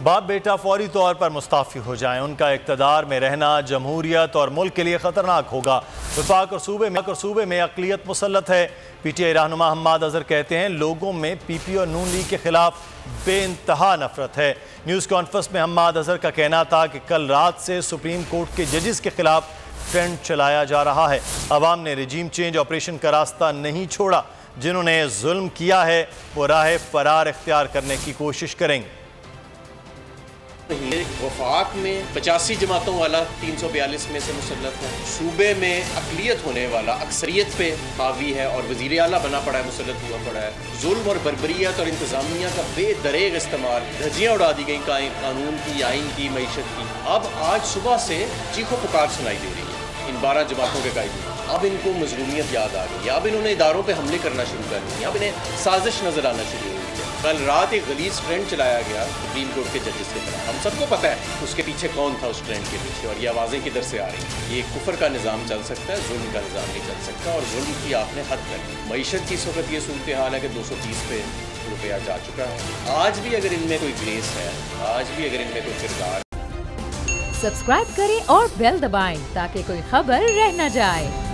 बाप बेटा फौरी तौर पर मुस्ताफ़ी हो जाएं। उनका इक़्तिदार में रहना जमहूरियत और मुल्क के लिए ख़तरनाक होगा। वफाक और सूबे में अक़लियत मुसल्लत है। PTI रहनुमा हम्माद अज़हर कहते हैं लोगों में PP और नून लीग के खिलाफ बेइंतहा नफरत है। न्यूज़ कॉन्फ्रेंस में हम्माद अज़हर का कहना था कि कल रात से सुप्रीम कोर्ट के जजेस के खिलाफ ट्रेंड चलाया जा रहा है। अवाम ने रजीम चेंज ऑपरेशन का रास्ता नहीं छोड़ा। जिन्होंने जुल्म किया है वो राह फरार इख्तियार करने की कोशिश करेंगे। वफाक में 85 जमातों वाला 342 में से मुसल्लत है। सूबे में अक़लियत होने वाला अक्सरियत पे हावी है और वज़ीर आला बना पड़ा है, मुसल्लत हुआ पड़ा है। जुल्म और बर्बरियत और इंतज़ामिया का बेदरेग इस्तेमाल, धज्जियाँ उड़ा दी गई कानून की, आइन की, मईशत की। अब आज सुबह से चीखो पुकार सुनाई दे रही है इन 12 जमातों के कायदे। अब इनको मजलूमियत याद आ गई, अब इन्होंने इदारों पे हमले करना शुरू कर दिए, अब इन्हें साजिश नज़र आना शुरू हुई है। कल रात एक गलीज ट्रेंड चलाया गया सुप्रीम कोर्ट के जजेस के तरफ। हम सबको पता है उसके पीछे कौन था, उस ट्रेंड के पीछे, और ये आवाज़ें किधर से आ रही हैं। ये कुफर का निज़ाम चल सकता है, जुल्म का निज़ाम नहीं चल सकता, और जुल्म की आपने हद कर दी। मईशत की इस वक्त ये सूरत हाल है कि 230 पे रुपया जा चुका है। आज भी अगर इनमें कोई ग्रेस है, आज भी अगर इनमें कोई किरदार। सब्सक्राइब करें और बेल दबाएं ताकि कोई खबर रह न जाए।